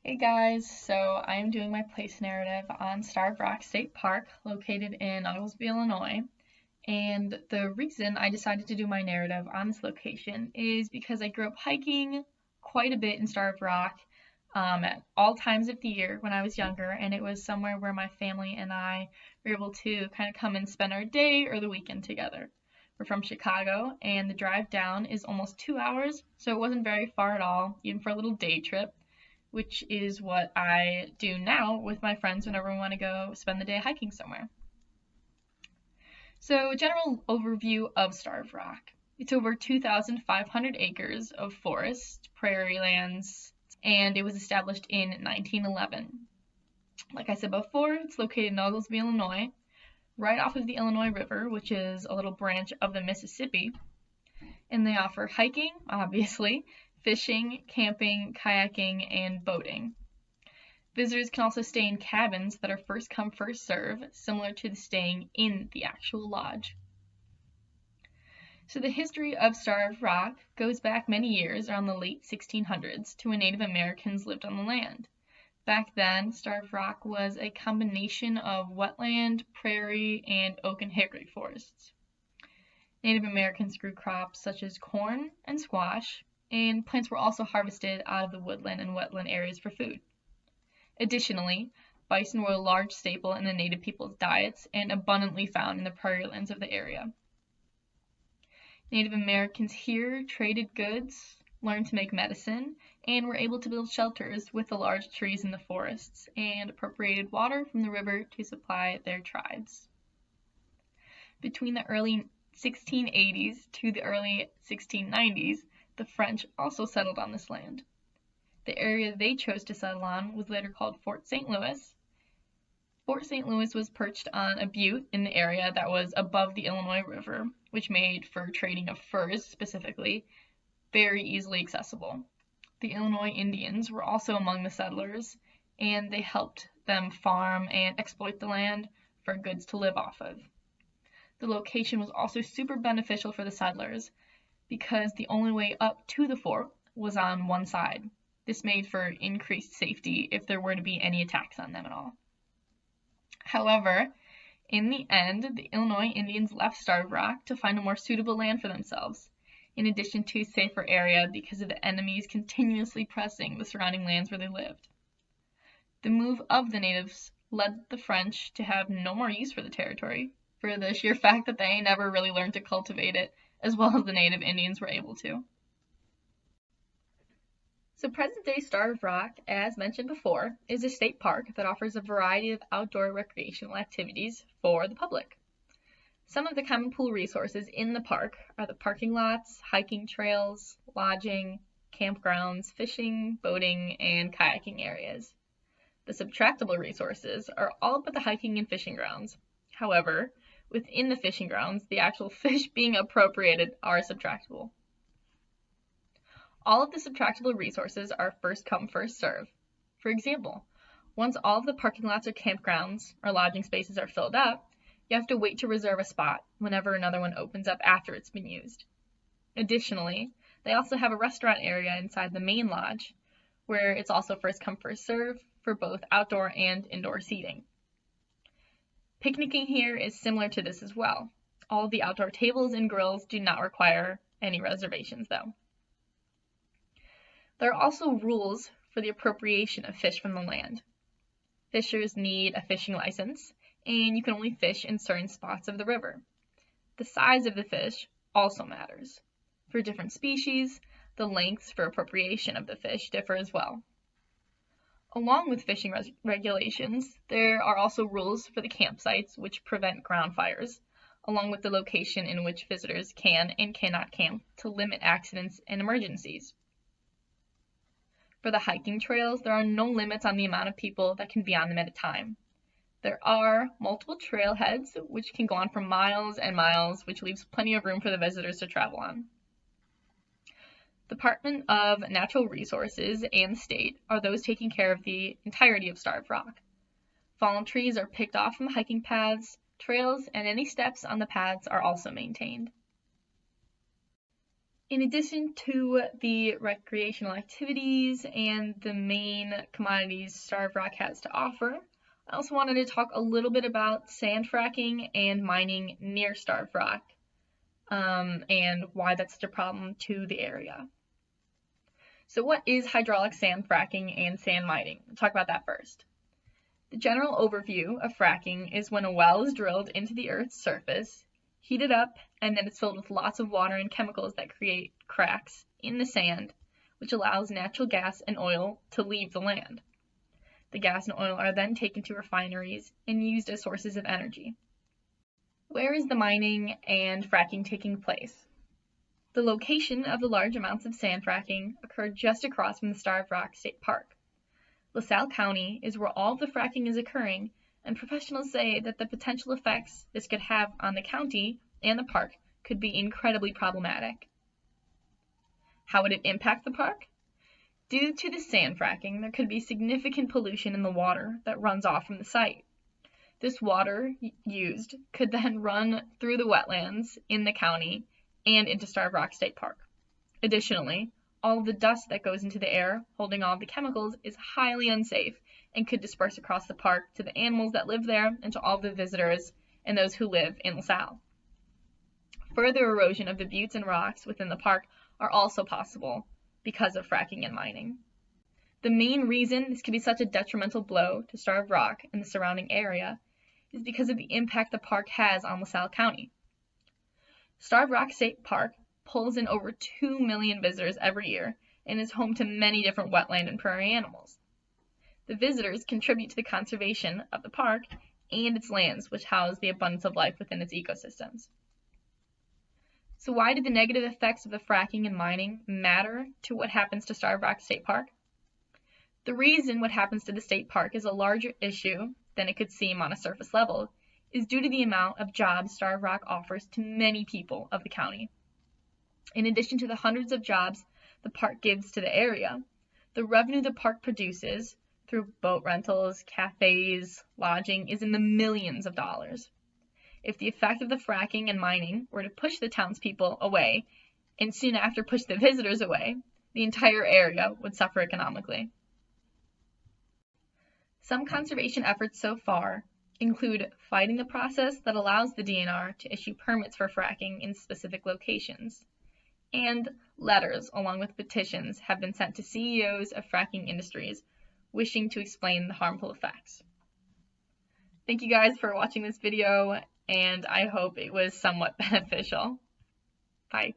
Hey guys, so I am doing my place narrative on Starved Rock State Park, located in Oglesby, Illinois. And the reason I decided to do my narrative on this location is because I grew up hiking quite a bit in Starved Rock at all times of the year when I was younger, and it was somewhere where my family and I were able to kind of come and spend our day or the weekend together. We're from Chicago, and the drive down is almost 2 hours, so it wasn't very far at all, even for a little day trip, which is what I do now with my friends whenever we want to go spend the day hiking somewhere. So, a general overview of Starved Rock. It's over 2,500 acres of forest, prairie lands, and it was established in 1911. Like I said before, it's located in Oglesby, Illinois, right off of the Illinois River, which is a little branch of the Mississippi. And they offer hiking, obviously, fishing, camping, kayaking, and boating. Visitors can also stay in cabins that are first come, first serve, similar to the staying in the actual lodge. So the history of Starved Rock goes back many years, around the late 1600s, to when Native Americans lived on the land. Back then, Starved Rock was a combination of wetland, prairie, and oak and hickory forests. Native Americans grew crops such as corn and squash, and plants were also harvested out of the woodland and wetland areas for food. Additionally, bison were a large staple in the native people's diets and abundantly found in the prairie lands of the area. Native Americans here traded goods, learned to make medicine, and were able to build shelters with the large trees in the forests, and appropriated water from the river to supply their tribes. Between the early 1680s to the early 1690s, the French also settled on this land. The area they chose to settle on was later called Fort St. Louis. Fort St. Louis was perched on a butte in the area that was above the Illinois River, which made for trading of furs specifically very easily accessible. The Illinois Indians were also among the settlers, and they helped them farm and exploit the land for goods to live off of. The location was also super beneficial for the settlers because the only way up to the fort was on one side. This made for increased safety if there were to be any attacks on them at all. However, in the end, the Illinois Indians left Starved Rock to find a more suitable land for themselves, in addition to a safer area because of the enemies continuously pressing the surrounding lands where they lived. The move of the natives led the French to have no more use for the territory, for the sheer fact that they never really learned to cultivate it as well as the native Indians were able to. So present-day Starved Rock, as mentioned before, is a state park that offers a variety of outdoor recreational activities for the public. Some of the common pool resources in the park are the parking lots, hiking trails, lodging, campgrounds, fishing, boating, and kayaking areas. The subtractable resources are all but the hiking and fishing grounds. However, within the fishing grounds, the actual fish being appropriated are subtractable. All of the subtractable resources are first come, first serve. For example, once all of the parking lots or campgrounds or lodging spaces are filled up, you have to wait to reserve a spot whenever another one opens up after it's been used. Additionally, they also have a restaurant area inside the main lodge, where it's also first come, first serve for both outdoor and indoor seating. Picnicking here is similar to this as well. All of the outdoor tables and grills do not require any reservations though. There are also rules for the appropriation of fish from the land. Fishers need a fishing license, and you can only fish in certain spots of the river. The size of the fish also matters. For different species, the lengths for appropriation of the fish differ as well. Along with fishing regulations, there are also rules for the campsites which prevent ground fires, along with the location in which visitors can and cannot camp to limit accidents and emergencies. For the hiking trails, there are no limits on the amount of people that can be on them at a time. There are multiple trailheads which can go on for miles and miles, which leaves plenty of room for the visitors to travel on. The Department of Natural Resources and the state are those taking care of the entirety of Starved Rock. Fallen trees are picked off from the hiking paths, trails, and any steps on the paths are also maintained. In addition to the recreational activities and the main commodities Starved Rock has to offer, I also wanted to talk a little bit about sand fracking and mining near Starved Rock, and why that's such a problem to the area. So what is hydraulic sand fracking and sand mining? We'll talk about that first. The general overview of fracking is when a well is drilled into the Earth's surface, heated up, and then it's filled with lots of water and chemicals that create cracks in the sand, which allows natural gas and oil to leave the land. The gas and oil are then taken to refineries and used as sources of energy. Where is the mining and fracking taking place? The location of the large amounts of sand fracking occurred just across from the Starved Rock State Park. LaSalle County is where all the fracking is occurring, and professionals say that the potential effects this could have on the county and the park could be incredibly problematic. How would it impact the park? Due to the sand fracking, there could be significant pollution in the water that runs off from the site. This water used could then run through the wetlands in the county and into Starved Rock State Park. Additionally, all of the dust that goes into the air holding all of the chemicals is highly unsafe and could disperse across the park to the animals that live there and to all the visitors and those who live in LaSalle. Further erosion of the buttes and rocks within the park are also possible because of fracking and mining. The main reason this could be such a detrimental blow to Starved Rock and the surrounding area is because of the impact the park has on LaSalle County. Starved Rock State Park pulls in over 2 million visitors every year and is home to many different wetland and prairie animals. The visitors contribute to the conservation of the park and its lands, which house the abundance of life within its ecosystems. So why do the negative effects of the fracking and mining matter to what happens to Starved Rock State Park? The reason what happens to the state park is a larger issue than it could seem on a surface level is due to the amount of jobs Starved Rock offers to many people of the county. In addition to the hundreds of jobs the park gives to the area, the revenue the park produces through boat rentals, cafes, lodging is in the millions of dollars. If the effect of the fracking and mining were to push the townspeople away and soon after push the visitors away, the entire area would suffer economically. Some conservation efforts so far include fighting the process that allows the DNR to issue permits for fracking in specific locations, and letters along with petitions have been sent to CEOs of fracking industries wishing to explain the harmful effects. Thank you guys for watching this video, and I hope it was somewhat beneficial. Bye.